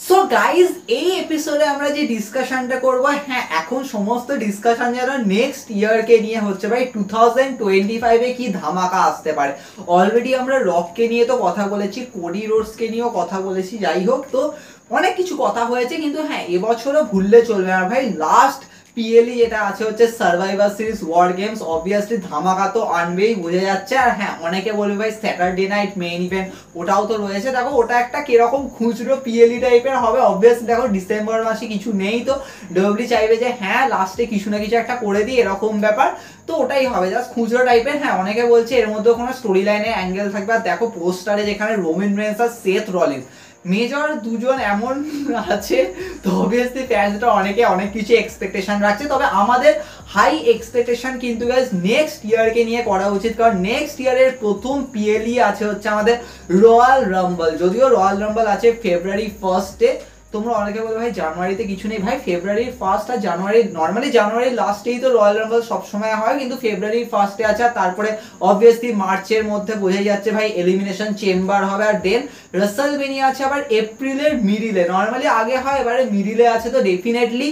So guys এই এপিসোডে আমরা যে ডিসকাশনটা করব, হ্যাঁ এখন সমস্ত ডিসকাশন যেন নেক্সট ইয়ারকে নিয়ে হচ্ছে। ভাই 2025-এ কি ধামাকা আসতে পারে। অলরেডি আমরা রককে নিয়ে তো কথা বলেছি, কোডি রোডসকে নিয়েও কথা বলেছি, যাই হোক তো অনেক কিছু কথা হয়েছে, কিন্তু হ্যাঁ এবছরও ভুললে চলবে না ভাই। লাস্ট পিএলই যেটা আছে হচ্ছে survivor series war games, obviously ধামাকা তো আনবেই বোঝা যাচ্ছে। আর হ্যাঁ অনেকে বলবে ভাই স্যাটারডে নাইট মেইন ইভেন্ট ওটাও তো রয়েছে। দেখো ওটা একটা কিরকম খুচরো পিএলই টাইপের হবে। অবভিয়াসলি দেখো ডিসেম্বর মাসে কিছু নেই, তো ডব্লিউ চাইবে যে হ্যাঁ লাস্টে কিছু না কিছু একটা করে দিই, এরকম ব্যাপার। তো ওটাই হবে জাস্ট খুচরো টাইপের। হ্যাঁ অনেকে বলছে এর মধ্যে কোনো স্টোরি লাইনের অ্যাঙ্গেল থাকবে। আর দেখো পোস্টারে যেখানে রোমান রেন্স আর সেথ রলিন্স মেজর দুজন এমন আছে, তো অবভিয়াসলি ফ্যান্সরা অনেকে অনেক কিছু এক্সপেকটেশন রাখছে। তবে আমাদের হাই এক্সপেকটেশন কিন্তু গাইস নেক্সট ইয়ারকে নিয়ে করা উচিত, কারণ নেক্সট ইয়ারের প্রথম পিএলই আছে হচ্ছে আমাদের রয়্যাল রাম্বল। যদিও রয়্যাল রাম্বল আছে ফেব্রুয়ারি 1 তোমরা অনেকে বলবে ভাই জানুয়ারিতে কিছু নেই। ভাই ফেব্রুয়ারির 1 আর জানুয়ারি, নর্মালি জানুয়ারির লাস্টেই তো রয়্যাল রাম্বল সবসময় হয়, কিন্তু ফেব্রুয়ারির 1 আছে। আর তারপরে অবভিয়াসলি মার্চের মধ্যে বোঝাই যাচ্ছে ভাই এলিমিনেশন চেম্বার হবে। আর দেন রাসেলমেনিয়া আছে আবার এপ্রিলের মিডিলে, নর্মালি আগে হয়, এবারে মিডিলে আছে। তো ডেফিনেটলি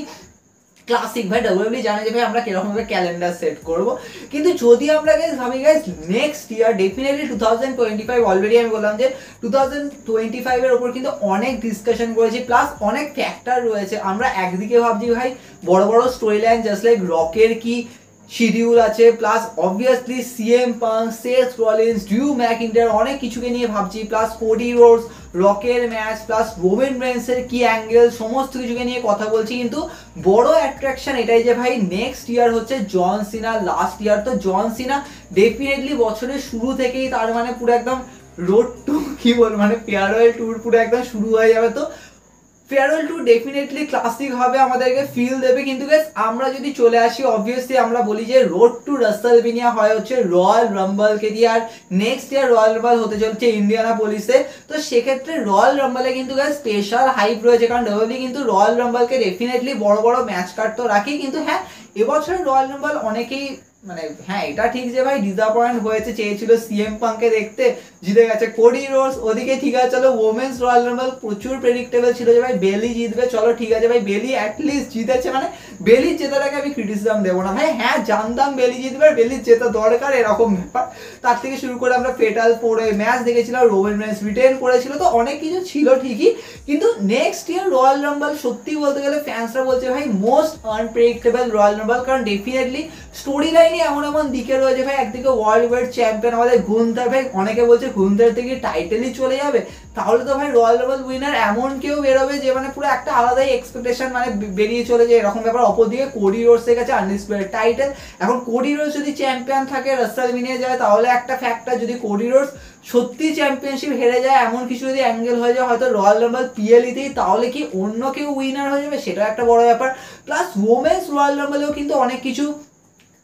ক্লাসিক ভাই ডব্লিউডব্লিউ জানে যে ভাই আমরা কিরকম ভাবে ক্যালেন্ডার সেট করব। কিন্তু যদি আমরা গাইস ভাবি guys next year definitely 2025, already আমি বললাম যে 2025 এর উপর কিন্তু অনেক ডিসকাশন করেছি, প্লাস অনেক ফ্যাক্টর রয়েছে। আমরা একদিকে ভাবছি ভাই বড় বড় স্টোরি লাইন জাস্ট লাইক রকের কি শিডিউল আছে, plus obviously CM Punk, Seth Rollins, Drew McIntyre অনেক কিছুকে নিয়ে ভাবছি, প্লাস কোডি রোডস, রকের ম্যাচ, প্লাস রোমান রেন্সের কি অ্যাঙ্গেল, সমস্ত কিছুকে নিয়ে কথা বলছি। কিন্তু বড় অ্যাট্রাকশন এটাই যে ভাই নেক্সট ইয়ার হচ্ছে জন সিনা লাস্ট ইয়ার। তো জন সিনা ডেফিনেটলি বছরের শুরু থেকেই তার মানে পুরো একদম রোড টু কি বল মানে ফেয়ারওয়েল ট্যুর পুরো একদম শুরু হয়ে যাবে। তো ফেয়ারওয়েল টু ডেফিনেটলি ক্লাসিক হবে, আমাদেরকে ফিল দেবে। কিন্তু গাইস আমরা যদি চলে আসি অবভিয়াসলি আমরা বলি যে রোড টু রাসেলমেনিয়া হয় হচ্ছে রয়্যাল রাম্বলকে দিয়ে, আর নেক্সট ইয়ার রয়্যাল রাম্বল হতে চলছে ইন্ডিয়ানাপোলিসে। তো সেক্ষেত্রে রয়্যাল রাম্বলে কিন্তু গাইস স্পেশাল হাইপ রয়েছে, কারণ ডব্লিউডব্লিউ কিন্তু রয়্যাল রাম্বলকে ডেফিনেটলি বড় বড় ম্যাচ কার্ড তো রাখি। কিন্তু হ্যাঁ এবছরের রয়্যাল রাম্বল অনেকেই মানে হ্যাঁ এটা ঠিক যে ভাই ডিসঅ্যাপয়েন্ট হয়েছে, চেয়েছিল সিএম পাঙ্ককে দেখতে, জিতে গেছে কোডি রোডস। ওদিকে ঠিক আছে চলো ওমেন্স রয়্যাল রাম্বল প্রচুর প্রেডিক্টেবল ছিল যে ভাই বেলি জিতবে, চলো ঠিক আছে ভাই বেলি অ্যাটলিস্ট জিতেছে, মানে বেলি জেতাটাকে আমি ক্রিটিসিজম দেবো না ভাই। হ্যাঁ জানতাম বেলি জিতবে, বেলি জেতা দরকার এরকম ব্যাপার। তার থেকে শুরু করে আমরা ফেটাল 4 ম্যাচ দেখেছিলাম, রোমান রেন্স রিটেন করেছিল, তো অনেক কিছু ছিল ঠিকই। কিন্তু নেক্সট ইয়ার রয়্যাল রাম্বল সত্যি বলতে গেলে ফ্যান্সরা বলছে ভাই মোস্ট আনপ্রেডিক্টেবল রয়্যাল রাম্বল, কারণ ডেফিনেটলি স্টোরি লাইনে এমন এমন দিকে রয়েছে ভাই। একদিকে ওয়ার্ল্ড ওয়াইড চ্যাম্পিয়ন আমাদের গুন্থার, ভাই অনেকে বলছে গুন্থার থেকে টাইটেলই চলে যাবে, তাহলে তো ভাই রয়্যাল রাম্বল উইনার এমন কেউ বেরোবে যে মানে পুরো একটা আলাদাই এক্সপেকটেশন মানে বেরিয়ে চলে যায় এরকম ব্যাপার। অপরদিকে কোডি রোডসের কাছে আনডিসপুটেড টাইটেল, এখন কোডি রোডস যদি চ্যাম্পিয়ন থাকে রাসেলমেনিয়া যায় তাহলে একটা ফ্যাক্টর, যদি কোডি রোডস সত্যি চ্যাম্পিয়নশিপ হেরে যায় এমন কিছু যদি অ্যাঙ্গেল হয়ে যায় হয়তো রয়্যাল রাম্বল পিএলইতেই, তাহলে কি অন্য কেউ উইনার হয়ে যাবে, সেটা একটা বড় ব্যাপার। প্লাস ওমেন্স রয়্যাল রাম্বলেও কিন্তু অনেক কিছু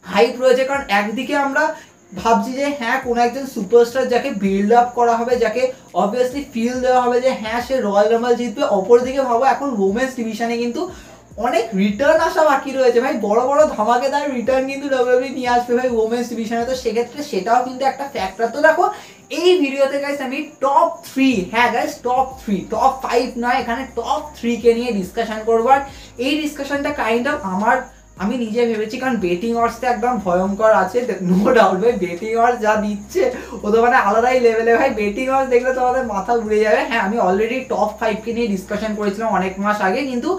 হাইপ রয়েছে, কারণ একদিকে আমরা ভাবছি যে হ্যাঁ কোনো একজন সুপারস্টার যাকে বিল্ড আপ করা হবে, যাকে অবভিয়াসলি ফিল দেওয়া হবে যে হ্যাঁ সে রয়্যাল রাম্বল জিতবে। অপরদিকে ভাবো এখন ওমেন্স ডিভিশনে কিন্তু অনেক রিটার্ন আসা বাকি রয়েছে ভাই, বড় বড় ধামাকেদার রিটার্ন কিন্তু ডব্লিউডব্লিউ নিয়ে আসবে ভাই ওমেন্স ডিভিশনে। তো সেক্ষেত্রে সেটাও কিন্তু একটা ফ্যাক্টর। তো দেখো এই ভিডিওতে গাইস আমি টপ 3, হ্যাঁ গাইস টপ 3, টপ 5 নয়, এখানে টপ 3 কে নিয়ে ডিসকাশন করবো। আর এই ডিসকাশনটা কাইন্ড অফ আমি নিজে ভেবেছি, কারণ বেটিং অর্সটা একদম ভয়ঙ্কর আছে, নো ডাউট ভাই বেটিং অর্স যা দিচ্ছে ও তো মানে আলাদাই লেভেলে ভাই। বেটিং অর্স দেখলে তো আমাদের মাথা ঘুরে যাবে। হ্যাঁ আমি অলরেডি টপ 5 কে নিয়ে ডিসকাশন করেছিলাম অনেক মাস আগে, কিন্তু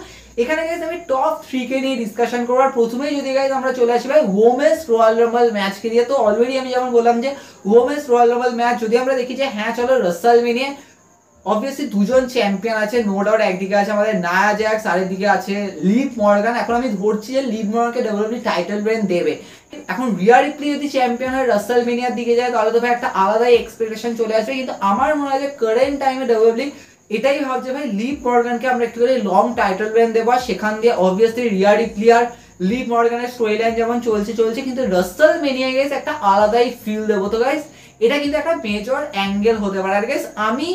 এখানে গাইস আমি টপ 3 কে নিয়ে ডিসকাশন করবার প্রথমেই যদি গাইস আমরা চলে আসি ভাই ওমেন্স রয়্যাল রাম্বল ম্যাচকে নিয়ে। তো অলরেডি আমি যেমন বললাম যে ওমেন্স রয়্যাল রাম্বল ম্যাচ যদি আমরা দেখি যে হ্যাঁ চলো রাসেলমেনিয়া অবভিয়াসলি দুজন চ্যাম্পিয়ন আছে, নো ডাউট। একদিকে আছে আমাদের নায়া জ্যাক্স, আরেকদিকে আছে লিভ মর্গান। এখন আমি ধরছি যে লিভ মর্গানকে ডব্লিউডব্লিউ টাইটেল রেন দেবে। এখন রিয়া রিপ্লি যদি চ্যাম্পিয়ন হয় রাসেলমেনিয়ার দিকে যায় তাহলে তো ভাই একটা আলাদাই এক্সপেকটেশন চলে আসবে। কিন্তু আমার মনে হয় যে কারেন্ট টাইমে ডব্লিউডব্লিউ এটাই ভাবছে ভাই লিভ মর্গানকে আমরা একটু করে লং টাইটেল রেন দেবো, সেখান দিয়ে অবভিয়াসলি রিয়া রিপ্লি আর লিভ মর্গানের স্টোরি লাইন যেমন চলছে কিন্তু রাসেলমেনিয়া গাইস একটা আলাদাই ফিল দেবো। তো গাইস এটা কিন্তু একটা মেজর অ্যাঙ্গেল হতে পারে। আর গাইস আমি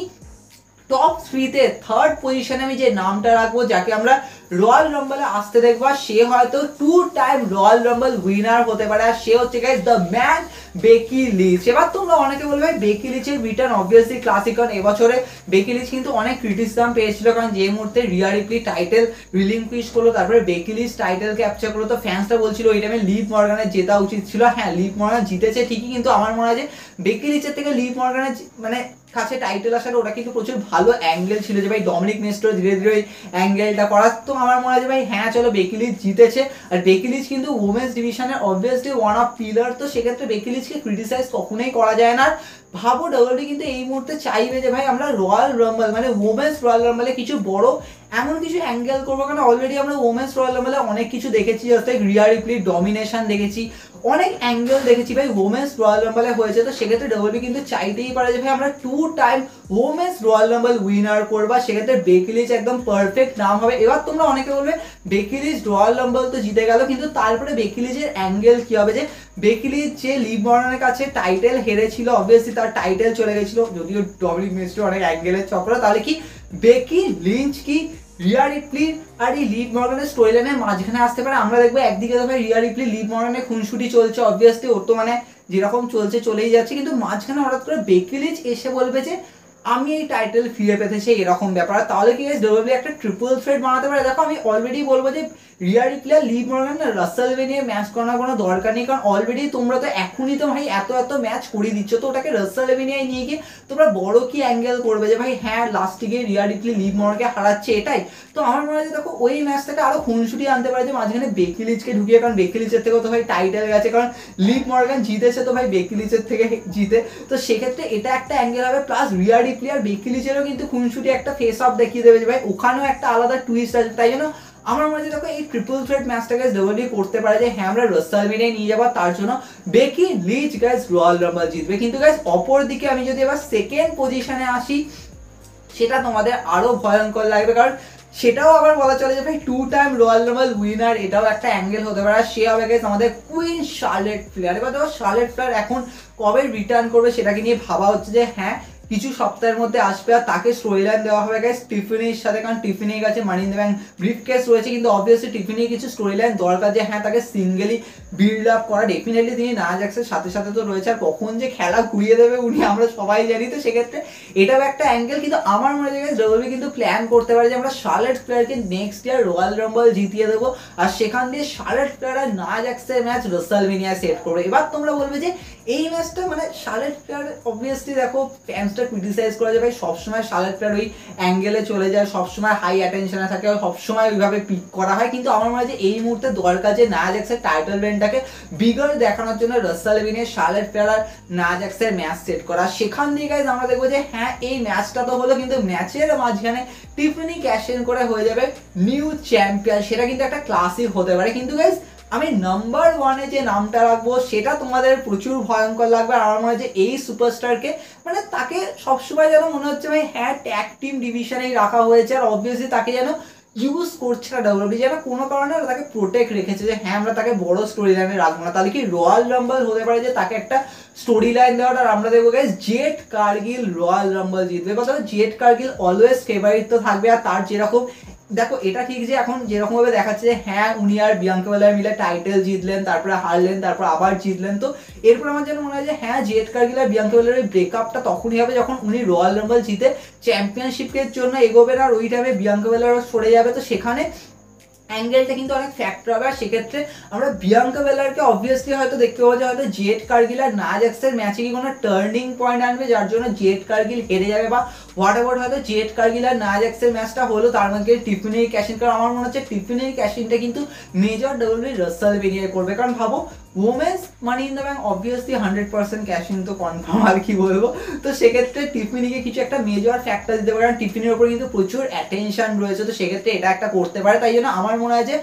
টপ 3-তে থার্ড পজিশনে আমি যে নামটা রাখবো, যাকে আমরা রয়্যাল রাম্বলে আসতে দেখবো, সে হয়তো 2 টাইম রয়্যাল রাম্বল উইনার হতে পারে, আর সে হচ্ছে গাইস দ্য ম্যান বেকি লিচ। এবার তোমরা অনেকে বলবে বেকি লিচের রিটার্ন অবভিয়াসলি ক্লাসিক, কারণ এবছরে বেকি লিচ কিন্তু অনেক ক্রিটিসিজম পেয়েছিল, কারণ যে মুহূর্তে রিয়া রিপ্লি টাইটেল রিলিঙ্কুইশ করলো, তারপরে বেকি লিচ টাইটেল ক্যাপচার করলো, তো ফ্যান্সরা বলছিল ওই টাইমে লিভ মর্গানের জেতা উচিত ছিল। হ্যাঁ, লিভ মর্গান জিতেছে ঠিকই, কিন্তু আমার মনে হয় যে বেকি লিচের থেকে লিভ মর্গানের মানে কাছে টাইটেল আসার ওটা কিন্তু প্রচুর ভালো অ্যাঙ্গেল ছিল, যে ভাই ডমিনিক মিস্টেরিও ধীরে ধীরে ওই অ্যাঙ্গেলটা করার। তো আমার মনে হয় যে ভাই হ্যাঁ চলো বেকি লিচ জিতেছে, আর বেকি লিচ কিন্তু ওমেন্স ডিভিশনের অবভিয়াসলি ওয়ান অফ পিলার, তো সেক্ষেত্রে বেকি লিচকে ক্রিটিসাইজ কখনোই করা যায় না। ভাবো ডব্লিউডব্লিউই কিন্তু এই মুহূর্তে চাইবে যে ভাই আমরা রয়্যাল রাম্বল মানে ওমেন্স রয়্যাল রাম্বলে কিছু বড় এমন কিছু অ্যাঙ্গেল করবো, কারণ অলরেডি আমরা ওমেন্স রয়্যাল রাম্বলে অনেক কিছু দেখেছি, জাস্ট লাইক রিয়া রিপ্লির ডমিনেশন দেখেছি, অনেক অ্যাঙ্গেল দেখেছি ভাই ওমেন্স রয়্যাল রাম্বলে হয়েছে। তো সেক্ষেত্রে ডব্লিউডব্লিউই কিন্তু চাইতেই পারে যে ভাই আমরা 2 time women's royal Rumble winner করবা, সেক্ষেত্রে বেকি লিচ একদম পারফেক্ট নাম হবে। এবার তোমরা অনেকে বলবে বেকি লিচ রয়্যাল রাম্বল তো জিতে গেল, কিন্তু তারপরে বেকি লিচের অ্যাঙ্গেল কি হবে, যে বেকি লিচ যে লিভ মর্গানের কাছে টাইটেল হেরেছিল, অবভিয়াসলি তার টাইটেল চলে গেছিল, যদিও ডমিনিক মিস্টেরিও অনেক অ্যাঙ্গেলের চক্র, তাহলে কি বেকি লিঞ্চ কি রিয়া রিপ্লি আর এই লিভ মর্গানের স্টোরি লাইনের মাঝখানে আসতে পারে? আমরা দেখবো একদিকে তো ভাই রিয়া রিপ্লি লিভ মর্গানের খুনসুটি চলছে, অবভিয়াসলি ওর তো মানে যেরকম চলছে চলেই যাচ্ছে, কিন্তু মাঝখানে হঠাৎ করে বেকি লিচ এসে বলবে যে আমি এই টাইটেল ফিরে পেতে চাই, এরকম ব্যাপার। তাহলে কি ডব্লিউডব্লিউই একটা ট্রিপল থ্রেট বানাতে পারে? দেখো আমি অলরেডি বলবো যে রিয়া রিপ্লি আর লিভ মর্গান না রাসেলমেনিয়া ম্যাচ করানোর কোনো দরকার নেই, কারণ অলরেডি তোমরা তো এখনই তো ভাই এত ম্যাচ করে দিচ্ছ, তো ওটাকে রাসেলমেনিয়ায় নিয়ে গিয়ে তোমরা বড় কি অ্যাঙ্গেল করবে যে ভাই হ্যাঁ লাস্টে গিয়ে রিয়া রিপ্লি লিভ মর্গানকে হারাচ্ছে, এটাই তো আমার মনে হয়। দেখো ওই ম্যাচটাকে আরো খুনসুটি আনতে পারে, যে মাঝখানে বেকি লিচকে ঢুকিয়ে, কারণ বেকি লিচের থেকেও তো ভাই টাইটেল গেছে, কারণ লিভ মর্গান জিতেছে তো ভাই বেকি লিচের থেকে জিতে, তো সেক্ষেত্রে এটা একটা অ্যাঙ্গেল হবে। প্লাস রিয়া রিপ্লি আর বেকি লিচেরও কিন্তু খুনসুটি একটা ফেস অফ দেখিয়ে দেবে, যে ভাই ওখানেও একটা আলাদা টুইস্ট আছে। তাই জন্য আমার মনে হয় দেখো এই ট্রিপল থ্রেট ম্যাচটাকে ডব্লিউডব্লিউই করতে পারে, যে হ্যাঁ আমরা রাসেলমেনিয়ায় নিয়ে যাবো, তার জন্য বেকি লিচ গাইস রয়্যাল রাম্বল জিতবে। কিন্তু গাইস অপর দিকে আমি যদি এবার সেকেন্ড পজিশনে আসি, সেটা তোমাদের আরো ভয়ঙ্কর লাগবে, কারণ সেটাও আবার বলা চলে যে ভাই 2 টাইম রয়্যাল রাম্বল উইনার, এটাও একটা অ্যাঙ্গেল হতে পারে। সে হবে গাইস আমাদের কুইন শার্লেট ফ্লেয়ার। এবার দেখো শার্লেট ফ্লেয়ার এখন কবে রিটার্ন করবে সেটাকে নিয়ে ভাবা হচ্ছে, যে হ্যাঁ কিছু সপ্তাহের মধ্যে আসবে, আর তাকে স্টোরি লাইন দেওয়া হবে গাইস টিফিনির সাথে, কারণ টিফিনির কাছে মানি ইন দ্য ব্যাংক ব্রিফকেস রয়েছে, কিন্তু অবভিয়াসলি টিফিনির কিছু স্টোরি লাইন দরকার, যে হ্যাঁ তাকে সিঙ্গেলি বিল্ড আপ করা। ডেফিনেটলি তিনি না জ্যাক্সের সাথে সাথে তো রয়েছে, আর কখন যে খেলা ঘুরিয়ে দেবে উনি আমরা সবাই জানি, তো সেক্ষেত্রে এটাও একটা অ্যাঙ্গেল। কিন্তু আমার মনে হয় ডব্লিউডব্লিউই কিন্তু প্ল্যান করতে পারে যে আমরা শার্লেট ফ্লেয়ারকে নেক্সট ইয়ার রয়্যাল রাম্বল জিতিয়ে দেবো, আর সেখান দিয়ে শার্লেট ফ্লেয়ার আর না জ্যাক্সের ম্যাচ রাসেলমেনিয়ায় সেট করবে। এবার তোমরা বলবে যে এই ম্যাচটা মানে শার্লেট ফ্লেয়ার, অবভিয়াসলি দেখো ফ্যান্সটা ক্রিটিসাইজ করা যায় ভাই সবসময় শার্লেট ফ্লেয়ার ওই অ্যাঙ্গেলে চলে যায়, সবসময় হাই অ্যাটেনশনে থাকে, সবসময় ওইভাবে পিক করা হয়, কিন্তু আমার মনে হয় যে এই মুহূর্তে দরকার যে না জ্যাক্সের টাইটেল রেনটাকে বিগার দেখানোর জন্য রাসেলমেনিয়ায় শার্লেট ফ্লেয়ার আর না জ্যাক্সের ম্যাচ সেট করা। সেখান দিয়ে গাইজ আমরা দেখবো যে হ্যাঁ এই ম্যাচটা তো হলো, কিন্তু ম্যাচের মাঝখানে টিফিনি ক্যাশ ইন করে হয়ে যাবে নিউ চ্যাম্পিয়ন, সেটা কিন্তু একটা ক্লাসিক হতে পারে। কিন্তু গাইজ আমি নাম্বার 1-এ যে নামটা রাখবো সেটা তোমাদের প্রচুর ভয়ঙ্কর লাগবে, আর আমার মনে হয় যে এই সুপারস্টারকে মানে তাকে সবসময় যেন মনে হচ্ছে ভাই হ্যাঁ ট্যাগ টিম ডিভিশনেই রাখা হয়েছে, আর অবভিয়াসলি তাকে যেন ইউজ করছে না ডব্লিউডব্লিউই, যেন কোনো কারণে তাকে প্রোটেক্ট রেখেছে, যে হ্যাঁ আমরা তাকে বড় স্টোরি লাইনে রাখবো না। তাহলে কি রয়্যাল রাম্বল হতে পারে যে তাকে একটা স্টোরি লাইন দেওয়াটা, আর আমরা দেখবো guys Z Kargil royal Rumble জিতবে। কথা জেড কারগিল অলওয়েজ ফেভারিট তো থাকবে, আর তার যেরকম দেখো এটা ঠিক যে এখন যেরকম ভাবে দেখাচ্ছে যে হ্যাঁ উনি আর বিয়াঙ্কা বেলার মিলে টাইটেল জিতলেন, তারপরে হারলেন, তারপর আবার জিতলেন, তো এরপর আমার যেন মনে হয় যে হ্যাঁ জেড কারগিল আর বিয়াঙ্কা বেলার ব্রেকআপটা তখনই হবে যখন উনি রয়্যাল রাম্বল জিতে চ্যাম্পিয়নশিপের জন্য এগোবেন, আর ওই টাইমে বিয়াঙ্কা বেলারও সরে যাবে, তো সেখানে অ্যাঙ্গেলটা কিন্তু অনেক ফ্যাক্টর হবে। আর সেক্ষেত্রে আমরা বিয়াঙ্কা বেলারকে অবভিয়াসলি হয়তো দেখতে পাবো যে হয়তো জেড কারগিল আর না জ্যাক্সের ম্যাচে কি কোনো টার্নিং পয়েন্ট আনবে যার জন্য জেড কারগিল হেরে যাবে, বা হোয়াট এভার হয়তো জেড কারগিল আর না জ্যাক্সের ম্যাচটা হলো তার মধ্যে টিফিনির ক্যাশিন, কারণ আমার মনে হচ্ছে টিফিনির ক্যাশিনটা কিন্তু মেজর ডব্লিউডব্লিউই রাসেলমেনিয়ায় করবে, কারণ ভাবো women's money in the bank obviously 100% ক্যাশিং তো কনফার্ম, আর কি বলবো। তো সেক্ষেত্রে টিফিনিকে কিছু একটা মেজর ফ্যাক্টর দিতে পারে, কারণ টিফিনির উপর কিন্তু প্রচুর অ্যাটেনশন রয়েছে, তো সেক্ষেত্রে এটা একটা করতে পারে। তাই জন্য আমার মনে হয় যে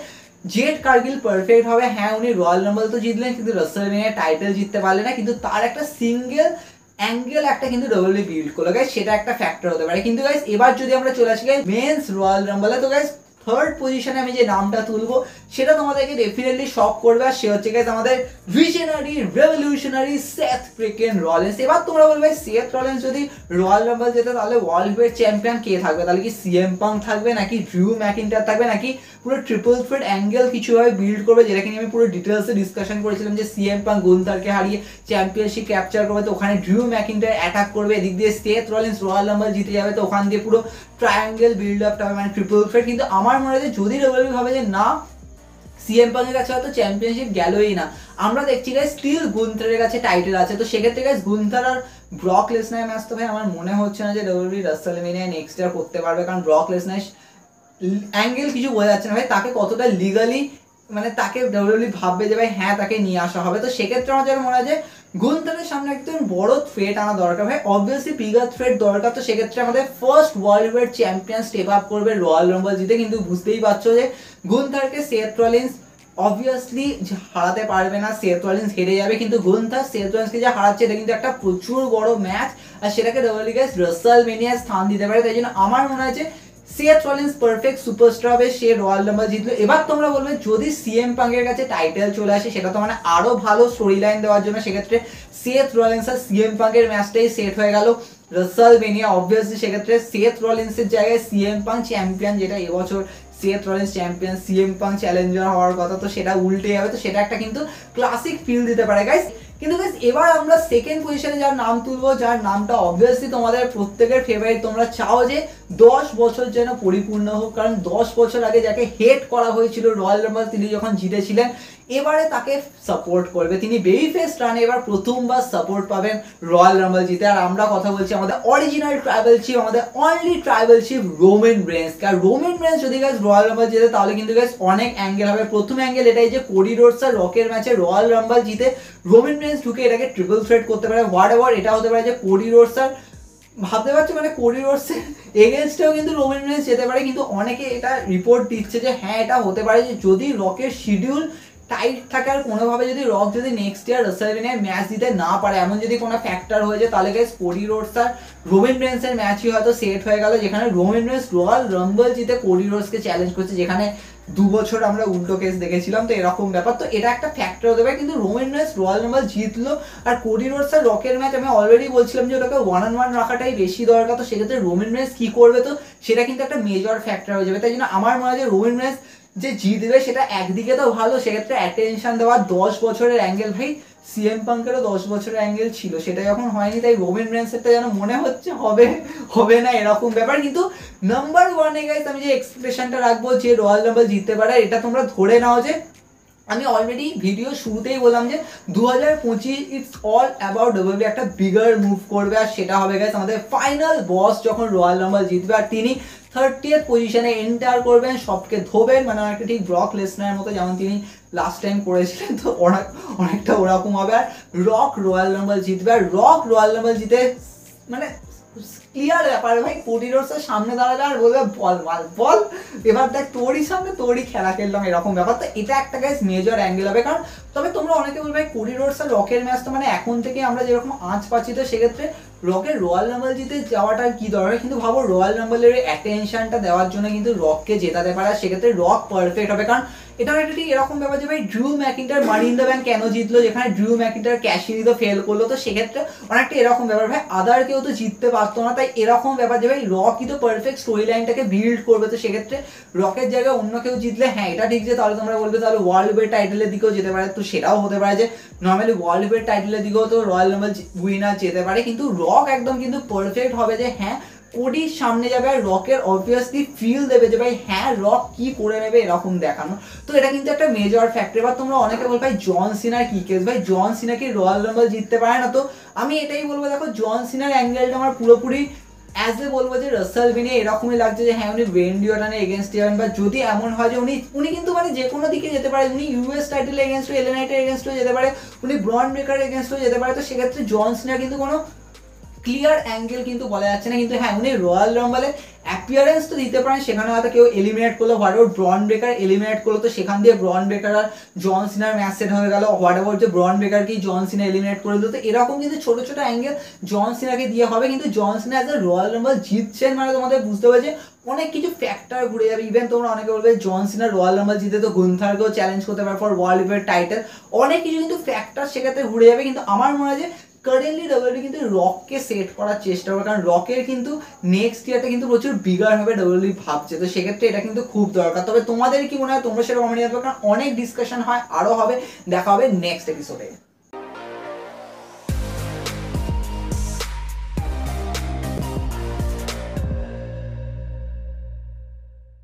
জেড কারগিল পারফেক্ট হবে। হ্যাঁ উনি রয়্যাল রাম্বল তো জিতলেন, কিন্তু রাসেলমেনিয়া টাইটেল জিততে পারলেন না, কিন্তু তার একটা সিঙ্গেল অ্যাঙ্গেল একটা কিন্তু ডব্লিউডব্লিউই বিল্ড করলো গাইস, সেটা একটা ফ্যাক্টর হতে পারে। কিন্তু গাইস এবার যদি আমরা চলে আসি গাইস মেন্স রয়্যাল রাম্বলে, তো গাইস থার্ড পজিশনে আমি যে নামটা তুলবো সেটা তোমাদেরকে ডেফিনেটলি শক করবে, আর সে হচ্ছে গাইস আমাদের ভিশনারি রেভলিউশনারি সেথ ফ্রিকেন রলিন্স। এবার তোমরা বলবে সেথ রলিন্স যদি রয়্যাল রাম্বল যেতে তাহলে ওয়ার্ল্ড হেভিওয়েট চ্যাম্পিয়ন কে থাকবে, তাহলে কি সিএম পাঙ্ক থাকবে নাকি ড্রিউ ম্যাকিন্টায়ার থাকবে নাকি পুরো ট্রিপল থ্রেট অ্যাঙ্গেল কিছুভাবে বিল্ড করবে, যেটাকে নিয়ে আমি পুরো ডিটেলসে ডিসকাশন করেছিলাম যে সিএম পাঙ্ক গুন্থারকে হারিয়ে চ্যাম্পিয়নশিপ ক্যাপচার করবে, তো ওখানে ড্রিউ ম্যাকিন্টায়ার অ্যাটাক করবে, এদিক দিয়ে সেথ রলিন্স রয়্যাল রাম্বল জিতে যাবে, তো ওখান দিয়ে পুরো ট্রায়াঙ্গেল বিল্ড আপটা হবে মানে ট্রিপল থ্রেট। কিন্তু আমার মনে হয় যদি ডব্লিউডব্লিউ ভাবে যে না সিএম পাঙ্কের কাছে হয়তো চ্যাম্পিয়নশিপ গেলই না, আমরা দেখছি গাইস স্টিল গুন্থারের কাছে টাইটেল আছে, তো সেক্ষেত্রে গাইস গুন্থার আর ব্রক লেসনার ম্যাচ তো ভাই আমার মনে হচ্ছে না যে ডব্লিউডব্লিউ রাসেলমেনিয়া নেক্সট ইয়ার করতে পারবে, কারণ ব্রক লেসনার অ্যাঙ্গেল কিছু বোঝা যাচ্ছে না ভাই, তাকে কতটা লিগালি মানে তাকে ডব্লিউডব্লিউ ভাববে যে ভাই হ্যাঁ তাকে নিয়ে আসা হবে, তো সেক্ষেত্রে আমার যেন মনে হয় যে গুন্থারের সামনে একদম বড় থ্রেট আনা দরকার ভাই, অবভিয়াসলি বিগার থ্রেট দরকার, তো সেক্ষেত্রে আমাদের first world heavyweight champion step up করবে রয়্যাল রাম্বল জিতে, কিন্তু বুঝতেই পারছো যে গুন্থারকে সেথ রলিন্স অবভিয়াসলি হারাতে পারবে না, সেথ রলিন্স হেরে যাবে, কিন্তু গুন্থার সেথ রলিন্সকে যে হারাচ্ছে এটা কিন্তু একটা প্রচুর বড় ম্যাচ, আর সেটাকে ডব্লিউডব্লিউ রাসেলমেনিয়ায় স্থান দিতে পারে, তাই জন্য আমার মনে হয় যে সেথ রলিন্স পারফেক্ট সুপারস্টার হবে, সে রয়্যাল রাম্বল জিতলো। এবার তোমরা বলবে যদি সিএম পাঙ্কের কাছে টাইটেল চলে আসে সেটা তো মানে আরো ভালো স্টোরি লাইন দেওয়ার জন্য, সেক্ষেত্রে সেথ রলিন্স আর সিএম পাঙ্কের ম্যাচটাই সেট হয়ে গেল রাসেলমেনিয়া, অবভিয়াসলি সেক্ষেত্রে সেথ রলিন্সের জায়গায় সিএম পাঙ্ক চ্যাম্পিয়ন, যেটা এবছর Seth Rollins champion CM punk Challenger হওয়ার কথা, তো সেটা উল্টে যাবে, তো সেটা একটা কিন্তু ক্লাসিক ফিল দিতে পারে গাইস। কিন্তু গাইস এবার আমরা সেকেন্ড পজিশনে যার নাম তুলবো, যার নামটা অবভিয়াসলি তোমাদের প্রত্যেকের ফেভারিট, তোমরা চাও যে 10 বছর যেন পরিপূর্ণ হোক, কারণ 10 বছর আগে যাকে হেট করা হয়েছিল রয়্যাল রাম্বল তিনি যখন জিতেছিলেন, এবারে তাকে সাপোর্ট করবে, তিনি বেবি ফেস রানে এবার প্রথমবার সাপোর্ট পাবেন রয়্যাল রাম্বল জিতে, আর আমরা কথা বলছি আমাদের অরিজিনাল ট্রাইবাল চিফ, আমাদের only tribal chief Roman Reigns. কারণ রোমান রেন্স যদি গাইস রয়্যাল রাম্বল জিতে তাহলে কিন্তু গাইস অনেক অ্যাঙ্গেল হবে। প্রথম অ্যাঙ্গেল এটাই যে কোডি রোডস আর রকের ম্যাচে রয়্যাল রাম্বল জিতে রোমান রেন্স ঢুকে এটাকে ট্রিপল থ্রেট করতে পারে, হোয়াট এভার, এটা হতে পারে যে কোডি রোডস আর ভাবতে পারছো মানে কোডি রোডসের এগেনস্টেও কিন্তু রোমান রেন্স যেতে পারে, কিন্তু অনেকে এটা রিপোর্ট দিচ্ছে যে হ্যাঁ এটা হতে পারে যে যদি রকের শিডিউল টাইট থাকে আর কোনোভাবে যদি রক যদি নেক্সট ইয়ার রাসেলমেনিয়ায় ম্যাচ দিতে না পারে, এমন যদি কোনো ফ্যাক্টর হয়ে যায়, তাহলে গাইস কোডি রোডস আর রোমান রেন্সের ম্যাচই হয়তো সেট হয়ে গেল, যেখানে রোমান রেন্স রয়্যাল রাম্বল জিতে কোডি রোডসকে চ্যালেঞ্জ করছে, যেখানে 2 বছর আমরা উল্টো কেস দেখেছিলাম, তো এরকম ব্যাপার, তো এটা একটা ফ্যাক্টর হতে পারে। কিন্তু রোমান রেন্স রয়্যাল রাম্বল জিতলো, আর কোডি রোডস আর রকের ম্যাচ আমি অলরেডি বলছিলাম যে ওটাকে 1-on-1 রাখাটাই বেশি দরকার, তো সেক্ষেত্রে রোমান রেন্স কি করবে, তো সেটা কিন্তু একটা মেজর ফ্যাক্টর হয়ে যাবে, তাই জন্য আমার মনে হয় যে রোমান রেন্স যে জিতবে সেটা একদিকে তো ভালো, সেক্ষেত্রে অ্যাটেনশন দেওয়া 10 বছরের অ্যাঙ্গেল, ভাই সিএম পাঙ্কেরও 10 বছরের অ্যাঙ্গেল ছিল, সেটা যখন হয়নি, তাই রোমান রেন্সেরটা যেন মনে হচ্ছে হবে না এরকম ব্যাপার। কিন্তু নাম্বার 1 গাইস আমি যে এক্সপ্রেশনটা রাখবো যে রয়্যাল রাম্বল জিততে পারে, এটা তোমরা ধরে নাও যে আমি অলরেডি ভিডিও শুরুতেই বললাম যে 2025 ইটস অল অ্যাবাউট ডব্লিউডব্লিউ একটা বিগার মুভ করবে, আর সেটা হবে গাইস আমাদের ফাইনাল বস যখন রয়্যাল রাম্বল জিতবে, আর তিনি 30th পজিশনে এন্টার করবেন, সবকে ধোবেন, মানে অনেকটা ঠিক ব্রক লেসনারের মতো যেমন তিনি লাস্ট টাইম করেছিলেন, তো অনেকটা ওরকম হবে, আর রক রয়্যাল রাম্বল জিতবে, আর রক রয়্যাল রাম্বল জিতে মানে ক্লিয়ার ব্যাপার ভাই, কোডি রোডসের সামনে দাঁড়াবে আর বলবে বল মাল বল, এবার দেখ তোরই সামনে তোরই খেলা খেললাম, এরকম ব্যাপার, তো এটা একটা গাইস মেজর অ্যাঙ্গেল হবে। কারণ তবে তোমরা অনেকে বলবে কোডি রোডস আর রকের ম্যাচ তো মানে এখন থেকে আমরা যেরকম আঁচ পাচ্ছি, তো সেক্ষেত্রে রকের রয়্যাল রাম্বল জিতে যাওয়াটা কি দরকার, কিন্তু ভাবো রয়্যাল রাম্বলের অ্যাটেনশনটা দেওয়ার জন্য কিন্তু রককে জেতাতে পারে, আর সেক্ষেত্রে রক পারফেক্ট হবে। কারণ এটা একটা ঠিক এরকম ব্যাপার যে ভাই ড্রু ম্যাকিন্টায়ার মানি ইন দ্য ব্যাংক কেন জিতলো, যেখানে ড্রু ম্যাকিন্টায়ার ক্যাশিনি তো ফেল করলো, তো সেক্ষেত্রে অনেকটা এরকম ব্যাপার, ভাই আদার কেউ তো জিততে পারতো না, তাই এরকম ব্যাপার যে ভাই রকই তো পারফেক্ট স্টোরি লাইনটাকে বিল্ড করবে, তো সেক্ষেত্রে রকের জায়গায় অন্য কেউ জিতলে হ্যাঁ এটা ঠিক যে তাহলে তোমরা বলবে তাহলে ওয়ার্ল্ড হেভিওয়েট টাইটেলের দিকেও যেতে পারে, তো সেটাও হতে পারে যে নর্মালি ওয়ার্ল্ড হেভিওয়েট টাইটেলের দিকেও তো রয়্যাল রাম্বল উইনার যেতে পারে, কিন্তু রক একদম কিন্তু পারফেক্ট হবে যে হ্যাঁ কোডির সামনে যাবে, আর রকের অবভিয়াসলি ফিল দেবে যে ভাই হ্যাঁ রক কি করে নেবে এরকম দেখানো, তো এটা কিন্তু একটা মেজর ফ্যাক্টর। এবার তোমরা অনেকে বলবে ভাই জন সিনার কি কেস, ভাই জন সিনা কি রয়্যাল রাম্বল জিততে পারে না, তো আমি এটাই বলবো দেখো জন সিনার অ্যাঙ্গেলটা আমার পুরোপুরি অ্যাজ এ বলবো যে রাসেলমেনিয়া এরকমই লাগছে যে হ্যাঁ উনি রেন্ডি অর্টনের এগেনস্ট যাবেন, বা যদি এমন হয় যে উনি কিন্তু মানে যে কোনো দিকে যেতে পারে, উনি ইউএস টাইটেলের এগেনস্ট এলএ নাইটের এগেনস্টও যেতে পারে, উনি ব্রন ব্রেকারের এগেনস্টও যেতে পারে, তো সেক্ষেত্রে জন সিনার কিন্তু কোনো ক্লিয়ার অ্যাঙ্গেল কিন্তু বলা যাচ্ছে না, কিন্তু হ্যাঁ উনি রয়্যাল রাম্বলে অ্যাপিয়ারেন্স তো দিতে পারেন, সেখানে হয়তো কেউ এলিমিনেট করলো, হোয়াট এভার ব্রন ব্রেকার এলিমিনেট করলো, তো সেখান দিয়ে ব্রন ব্রেকার আর জন সিনার ম্যাচ সেট হয়ে গেল, হোয়াট এভার যে ব্রন ব্রেকার কি জন সিনা এলিমিনেট করে দিল। তো এরকম কিন্তু ছোট ছোট অ্যাঙ্গেল জন সিনাকে দিয়ে হবে, কিন্তু জন সিনা অ্যাজ এ রয়্যাল রাম্বল জিতছেন মানে তোমাদের বুঝতে হবে যে অনেক কিছু ফ্যাক্টর ঘুরে যাবে। ইভেন তোমরা অনেকে বলবে জন সিনা রয়্যাল রাম্বল জিতে তো গুন্থারকেও চ্যালেঞ্জ করতে পারে ফর ওয়ার্ল্ড হেভিওয়েট টাইটেল, অনেক কিছু কিন্তু ফ্যাক্টর সেক্ষেত্রে ঘুরে যাবে। কিন্তু আমার মনে হয় যে কারেন্টলি ডাব্লিউডাব্লিউই কিন্তু রককে সেট করার চেষ্টা করবে, কারণ রকের কিন্তু নেক্সট ইয়ারটা কিন্তু প্রচুর বিগার হবে ডাব্লিউডাব্লিউই ভাবছে, তো সেক্ষেত্রে এটা কিন্তু খুব দরকার। তবে তোমাদের কি মনে হয় তোমরা সেটা কমেন্টে জানাবে, কারণ অনেক ডিসকাশন হয়, আরও হবে। দেখা হবে নেক্সট এপিসোডে।